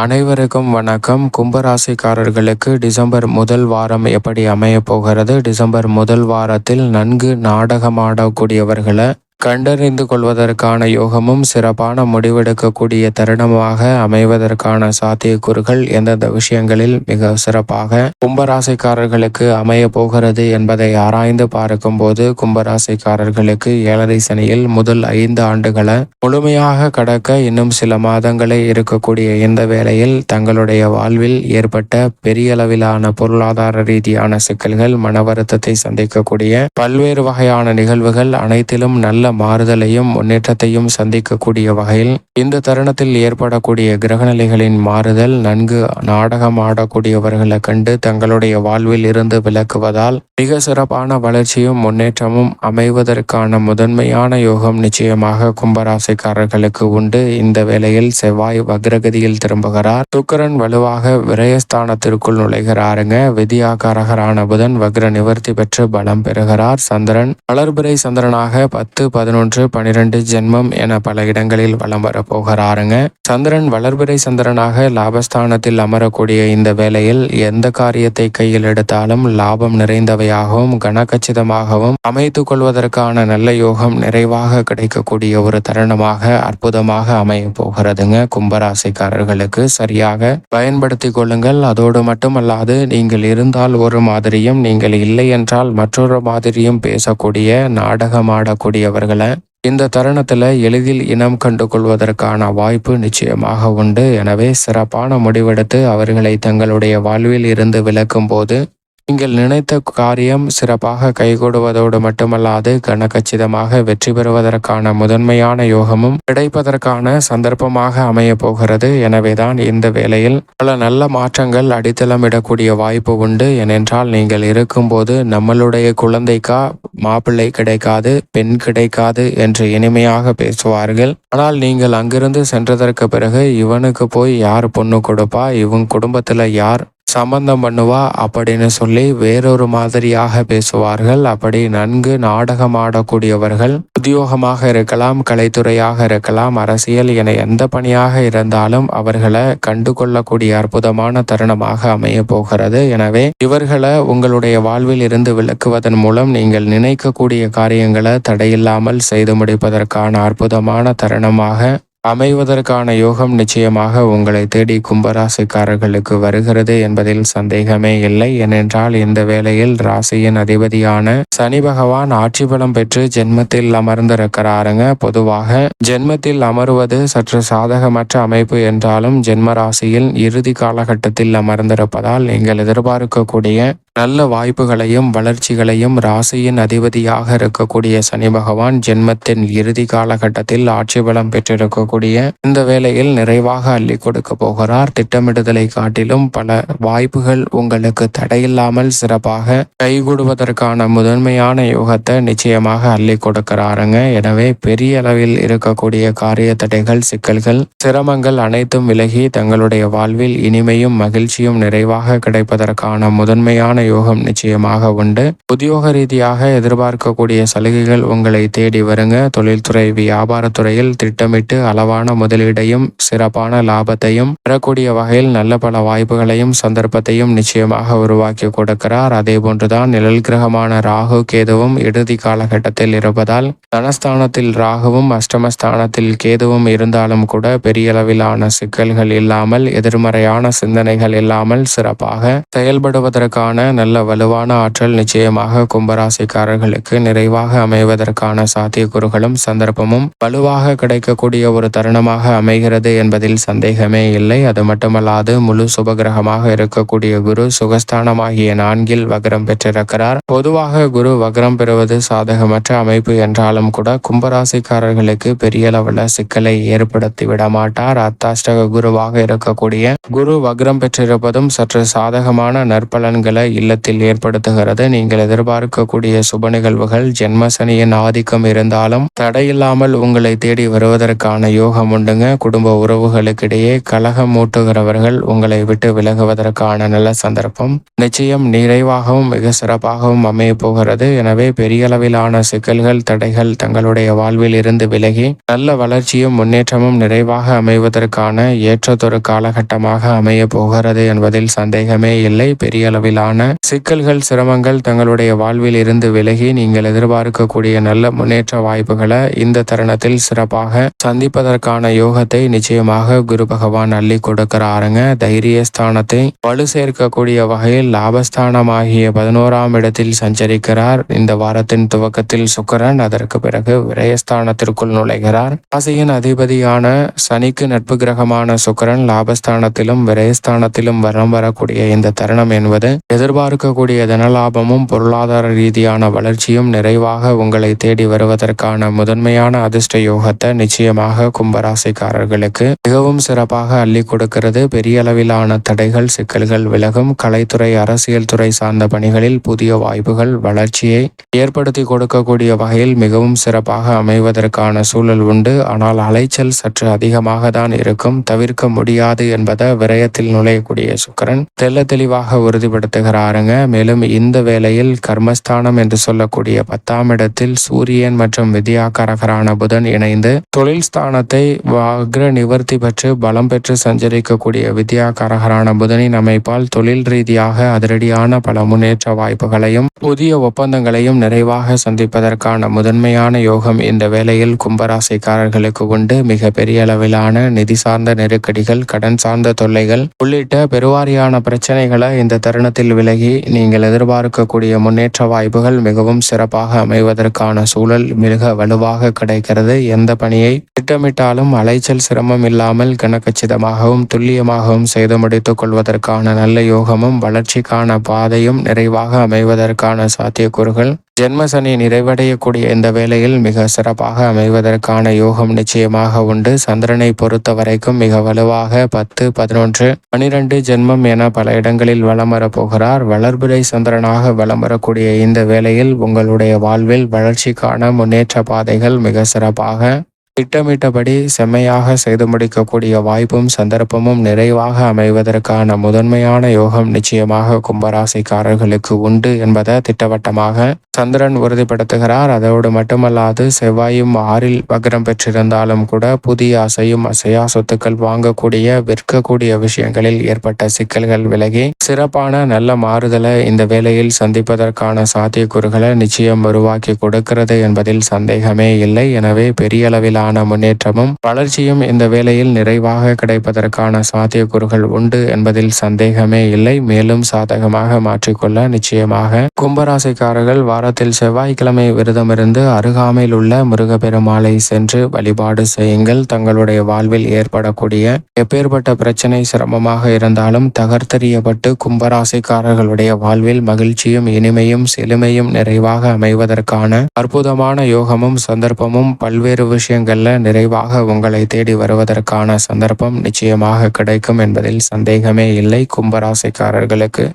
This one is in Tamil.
அனைவருக்கும் வணக்கம். கும்பராசிக்காரர்களுக்கு டிசம்பர் முதல் வாரம் எப்படி அமையப் போகிறது? டிசம்பர் முதல் வாரத்தில் நன்கு நாடகமாடக்கூடியவர்களை கண்டறிந்து கொள்வதற்கான யோகமும் சிறப்பான முடிவெடுக்கக்கூடிய தருணமாக அமைவதற்கான சாத்தியக்கூறுகள் எந்தெந்த விஷயங்களில் மிக சிறப்பாக கும்பராசிக்காரர்களுக்கு அமைய போகிறது என்பதை ஆராய்ந்து பார்க்கும்போது, கும்பராசிக்காரர்களுக்கு 7.5 சனியில் முதல் 5 ஆண்டுகளை முழுமையாக கடக்க இன்னும் சில மாதங்களே இருக்கக்கூடிய இந்த வேளையில் தங்களுடைய வாழ்வில் ஏற்பட்ட பெரிய அளவிலான பொருளாதார ரீதியான சிக்கல்கள், மன வருத்தத்தை சந்திக்கக்கூடிய பல்வேறு வகையான நிகழ்வுகள் அனைத்திலும் நல்ல மாறுதலையும் முன்னேற்றத்தையும் சந்திக்கக்கூடிய வகையில் இந்த தருணத்தில் ஏற்படக்கூடிய கிரகநிலைகளின் மாறுதல் நன்கு நாடகம் ஆடக்கூடியவர்களை கண்டு தங்களுடைய வாழ்வில் இருந்து விலக்குவதால் மிக சிறப்பான வளர்ச்சியும் முன்னேற்றமும் அமைவதற்கான முதன்மையான யோகம் நிச்சயமாக கும்பராசிக்காரர்களுக்கு உண்டு. இந்த வேளையில் செவ்வாய் வக்ரகதியில் திரும்புகிறார். சுக்கிரன் வலுவாக விரயஸ்தானத்திற்குள் நுழைகிறாருங்க. விதியாகாரகரான புதன் வக்ர நிவர்த்தி பெற்று பலம் பெறுகிறார். சந்திரன் வளர்பிறை சந்திரனாக 10, 11, 12 ஜென்மம் என பல இடங்களில் வலம் வரப்போகிறாருங்க. சந்திரன் வளர்பிறை சந்திரனாக லாபஸ்தானத்தில் அமரக்கூடிய இந்த வேளையில் எந்த காரியத்தை கையில் எடுத்தாலும் லாபம் நிறைந்தவையாகவும் கனகச்சிதமாகவும் அமைத்துக் கொள்வதற்கான நல்ல யோகம் நிறைவாக கிடைக்கக்கூடிய ஒரு தருணமாக அற்புதமாக அமைய போகிறதுங்க. கும்பராசிக்காரர்களுக்கு சரியாக பயன்படுத்திக் கொள்ளுங்கள். அதோடு மட்டுமல்லாது, நீங்கள் இருந்தால் ஒரு மாதிரியும் நீங்கள் இல்லை என்றால் மற்றொரு மாதிரியும் பேசக்கூடிய நாடகமாடக்கூடியவர்களை இந்த தருணத்தில் எளிதில் இனம் கண்டு கொள்வதற்கான வாய்ப்பு நிச்சயமாக உண்டு. எனவே சிறப்பான முடிவெடுத்து அவர்களை தங்களுடைய வாழ்வில் இருந்து விலக்கும் போது நீங்கள் நினைத்த காரியம் சிறப்பாக கைகூடுவதோடு மட்டுமல்லாது கனகச்சிதமாக வெற்றி பெறுவதற்கான முதன்மையான யோகமும் கிடைப்பதற்கான சந்தர்ப்பமாக அமைய போகிறது. எனவேதான் இந்த வேளையில் பல நல்ல மாற்றங்கள் அடித்தளமிடக்கூடிய வாய்ப்பு உண்டு. ஏனென்றால் நீங்கள் இருக்கும்போது நம்மளுடைய குழந்தைக்கா மாப்பிள்ளை கிடைக்காது, பெண் கிடைக்காது என்று இனிமையாக பேசுவார்கள். ஆனால் நீங்கள் அங்கிருந்து சென்றதற்கு பிறகு இவனுக்கு போய் யார் பொண்ணு கொடுப்பா, இவங்க குடும்பத்துல யார் சம்பந்தம் பண்ணுவா அப்படின்னு சொல்லி வேறொரு மாதிரியாக பேசுவார்கள். அப்படி நன்கு நாடகம் ஆடக்கூடியவர்கள் உத்தியோகமாக இருக்கலாம், கலைத்துறையாக இருக்கலாம், அரசியல் என எந்த பணியாக இருந்தாலும் அவர்களை கண்டு கொள்ளக்கூடிய அற்புதமான தருணமாக அமைய போகிறது. எனவே இவர்களை உங்களுடைய வாழ்வில் இருந்து விலக்குவதன் மூலம் நீங்கள் நினைக்கக்கூடிய காரியங்களை தடையில்லாமல் செய்து முடிப்பதற்கான அற்புதமான தருணமாக அமைவதற்கான யோகம் நிச்சயமாக உங்களை தேடி கும்பராசிக்காரர்களுக்கு வருகிறது என்பதில் சந்தேகமே இல்லை. ஏனென்றால் இந்த வேளையில் ராசியின் அதிபதியான சனி பகவான் ஆட்சி பலம் பெற்று ஜென்மத்தில் அமர்ந்திருக்கிறாருங்க. பொதுவாக ஜென்மத்தில் அமருவது சற்று சாதகமற்ற அமைப்பு என்றாலும் ஜென்ம ராசியில் இறுதி காலகட்டத்தில் அமர்ந்திருப்பதால் நீங்கள் எதிர்பார்க்கக்கூடிய நல்ல வாய்ப்புகளையும் வளர்ச்சிகளையும் ராசியின் அதிபதியாக இருக்கக்கூடிய சனி பகவான் ஜென்மத்தின் இறுதி காலகட்டத்தில் ஆட்சி பலம் பெற்றிருக்கக்கூடிய இந்த வேளையில் நிறைவாக அள்ளி கொடுக்க போகிறார். திட்டமிடுதலை காட்டிலும் பல வாய்ப்புகள் உங்களுக்கு தடையில்லாமல் சிறப்பாக கைகூடுவதற்கான முதன்மையான யோகத்தை நிச்சயமாக அள்ளி கொடுக்கிறாருங்க. எனவே பெரிய அளவில் இருக்கக்கூடிய காரிய தடைகள், சிக்கல்கள், சிரமங்கள் அனைத்தும் விலகி தங்களுடைய வாழ்வில் இனிமையும் மகிழ்ச்சியும் நிறைவாக கிடைப்பதற்கான முதன்மையான யோகம் நிச்சயமாக உண்டு. உத்தியோக ரீதியாக எதிர்பார்க்கக்கூடிய சலுகைகள் உங்களை தேடி வருங்க. தொழில்துறை, வியாபாரத்துறையில் திட்டமிட்டு அளவான முதலீடையும் சிறப்பான லாபத்தையும் பெறக்கூடிய வகையில் நல்ல பல வாய்ப்புகளையும் சந்தர்ப்பத்தையும் நிச்சயமாக உருவாக்கி கொடுக்கிறார். அதே போன்றுதான் நிழல் கிரகமான ராகு கேதுவும் இறுதி காலகட்டத்தில் இருப்பதால் தனஸ்தானத்தில் ராகுவும் அஷ்டமஸ்தானத்தில் கேதுவும் இருந்தாலும் கூட பெரிய அளவிலான சிக்கல்கள் இல்லாமல், எதிர்மறையான சிந்தனைகள் இல்லாமல் சிறப்பாக செயல்படுவதற்கான நல்ல வலுவான ஆற்றல் நிச்சயமாக கும்பராசிக்காரர்களுக்கு நிறைவாக அமைவதற்கான சாத்தியக்கூறுகளும் சந்தர்ப்பமும் வலுவாக கிடைக்கக்கூடிய ஒரு தருணமாக அமைகிறது என்பதில் சந்தேகமே இல்லை. அது மட்டுமல்லாது முழு சுபகிரகமாக இருக்கக்கூடிய குரு சுகஸ்தானமாகிய 4 வக்ரம் பெற்றிருக்கிறார். பொதுவாக குரு வக்ரம் பெறுவது சாதகமற்ற அமைப்பு என்றாலும் கூட கும்பராசிக்காரர்களுக்கு பெரிய அளவில் சிக்கலை ஏற்படுத்தி விட மாட்டார். அர்த்தாஷ்டக குருவாக இருக்கக்கூடிய குரு வக்ரம் பெற்றிருப்பதும் சற்று சாதகமான நற்பலன்களை இல்லத்தில் ஏற்படுத்துகிறது. நீங்கள் எதிர்பார்க்கக்கூடிய சுப நிகழ்வுகள் ஜென்ம சனியின் ஆதிக்கம் இருந்தாலும் தடையில்லாமல் உங்களை தேடி வருவதற்கான யோகம் உண்டுங்க. குடும்ப உறவுகளுக்கிடையே கலகம் மூட்டுகிறவர்கள் உங்களை விட்டு விலகுவதற்கான நல்ல சந்தர்ப்பம் நிச்சயம் நிறைவாகவும் மிக சிறப்பாகவும் அமைய போகிறது. எனவே பெரிய அளவிலான சிக்கல்கள் தடைகள் தங்களுடைய வாழ்வில் இருந்து விலகி நல்ல வளர்ச்சியும் முன்னேற்றமும் நிறைவாக அமைவதற்கான ஏற்றதொரு காலகட்டமாக அமைய போகிறது என்பதில் சந்தேகமே இல்லை. பெரிய அளவிலான சிக்கல்கள் சிரமங்கள் தங்களுடைய வாழ்வில் இருந்து விலகி நீங்கள் எதிர்பார்க்கக்கூடிய நல்ல முன்னேற்ற வாய்ப்புகளை இந்த தருணத்தில் சிறப்பாக சந்திப்பதற்கான யோகத்தை நிச்சயமாக குரு பகவான் அள்ளி கொடுக்கிறாருங்க. தைரியஸ்தானத்தை வலு சேர்க்கக்கூடிய வகையில் லாபஸ்தானமாகிய 11ஆம் இடத்தில் சஞ்சரிக்கிறார். இந்த வாரத்தின் துவக்கத்தில் சுக்கிரன், அதற்கு பிறகு விரயஸ்தானத்திற்குள் நுழைகிறார். ராசியின் அதிபதியான சனிக்கு நட்பு கிரகமான சுக்கிரன் லாபஸ்தானத்திலும் விரயஸ்தானத்திலும் வரம் வரக்கூடிய இந்த தருணம் என்பது எதிர்பார்க்கக்கூடிய தனலாபமும் பொருளாதார ரீதியான வளர்ச்சியும் நிறைவாக உங்களை தேடி வருவதற்கான முதன்மையான அதிர்ஷ்ட யோகத்தை நிச்சயமாக கும்பராசிக்காரர்களுக்கு மிகவும் சிறப்பாக அள்ளி கொடுக்கிறது. பெரிய அளவிலான தடைகள் சிக்கல்கள் விலகும். கலைத்துறை அரசியல் துறை சார்ந்த பணிகளில் புதிய வாய்ப்புகள் வளர்ச்சியை ஏற்படுத்தி கொடுக்கக்கூடிய வகையில் மிகவும் சிறப்பாக அமைவதற்கான சூழல் உண்டு. ஆனால் அலைச்சல் சற்று அதிகமாக தான் இருக்கும், தவிர்க்க முடியாது என்பதை விரயத்தில் நுழையக்கூடிய சுக்கிரன் தெல்ல தெளிவாக உறுதிப்படுத்துகிறாருங்க. மேலும் இந்த வேளையில் கர்மஸ்தானம் என்று சொல்லக்கூடிய 10ஆம் இடத்தில் சூரியன் மற்றும் வித்யாகாரகரான புதன் இணைந்து தொழில் ஸ்தானத்தை வக்ர நிவர்த்தி பெற்று பலம் பெற்று சஞ்சரிக்கக்கூடிய வித்யாகாரகரான புதனின் அமைப்பால் தொழில் ரீதியாக அதிரடியான பல முன்னேற்ற வாய்ப்புகளையும் புதிய ஒப்பந்தங்களையும் நிறைவாக சந்திப்பதற்கான முதன்மையான யோகம் இந்த வேளையில் கும்பராசிக்காரர்களுக்கு உண்டு. மிக பெரிய அளவிலான நிதி சார்ந்த நெருக்கடிகள், கடன் சார்ந்த தொல்லைகள் உள்ளிட்ட பெருவாரியான பிரச்சனைகளை இந்த தருணத்தில் விலகி நீங்கள் எதிர்பார்க்கக்கூடிய முன்னேற்ற வாய்ப்புகள் மிகவும் சிறப்பாக அமைவதற்கான சூழல் மிக வலுவாக கிடைக்கிறது. எந்த பணியை திட்டமிட்டாலும் அலைச்சல் சிரமம் இல்லாமல் கனகச்சிதமாகவும் துல்லியமாகவும் செய்து முடித்துக் கொள்வதற்கான நல்ல யோகமும் வளர்ச்சிக்கான பாதையும் நிறைவாக அமைவதற்கான சாத்தியக்கூறுகள் ஜென்மசனி நிறைவடையக்கூடிய இந்த வேளையில் மிக சிறப்பாக அமைவதற்கான யோகம் நிச்சயமாக உண்டு. சந்திரனை பொறுத்த வரைக்கும் மிக வலுவாக 10, 11, 12 ஜென்மம் என பல இடங்களில் வலம் வரப்போகிறார். வளர்பிறை சந்திரனாக வலம் வரக்கூடிய இந்த வேளையில் உங்களுடைய வாழ்வில் வளர்ச்சிக்கான முன்னேற்ற பாதைகள் மிக சிறப்பாக திட்டமிட்டபடி செம்மையாக செய்து முடிக்கக்கூடிய வாய்ப்பும் சந்தர்ப்பமும் நிறைவாக அமைவதற்கான முதன்மையான யோகம் நிச்சயமாக கும்பராசிக்காரர்களுக்கு உண்டு என்பதை திட்டவட்டமாக சந்திரன் உறுதிப்படுத்துகிறார். அதோடு மட்டுமல்லாது செவ்வாயும் 6இல் வக்ரம் பெற்றிருந்தாலும் கூட புதிய அசையும் அசையா சொத்துக்கள் வாங்கக்கூடிய விற்கக்கூடிய விஷயங்களில் ஏற்பட்ட சிக்கல்கள் விலகி சிறப்பான நல்ல மாறுதலை இந்த வேளையில் சந்திப்பதற்கான சாத்தியக்கூறுகளை நிச்சயம் உருவாக்கி கொடுக்கிறது என்பதில் சந்தேகமே இல்லை. எனவே பெரிய அளவிலான முன்னேற்றமும் வளர்ச்சியும் இந்த வேளையில் நிறைவாக கிடைப்பதற்கான சாத்தியக்கூறுகள் உண்டு என்பதில் சந்தேகமே இல்லை. மேலும் சாதகமாக மாற்றிக்கொள்ள நிச்சயமாக கும்பராசிக்காரர்கள் வாரத்தில் செவ்வாய்க்கிழமை விரதமிருந்து அருகாமையில் உள்ள முருகப்பெருமாளை சென்று வழிபாடு செய்யுங்கள். தங்களுடைய வாழ்வில் ஏற்படக்கூடிய எப்பேற்பட்ட பிரச்சனை சிரமமாக இருந்தாலும் தகர்த்தெறியப்பட்டு கும்பராசிக்காரர்களுடைய வாழ்வில் மகிழ்ச்சியும் இனிமையும் செழுமையும் நிறைவாக அமைவதற்கான அற்புதமான யோகமும் சந்தர்ப்பமும் பல்வேறு விஷயங்கள்ல நிறைவாக உங்களை தேடி வருவதற்கான சந்தர்ப்பம் நிச்சயமாக கிடைக்கும் என்பதில் சந்தேகமே இல்லை. கும்பராசிக்காரர்களுக்கு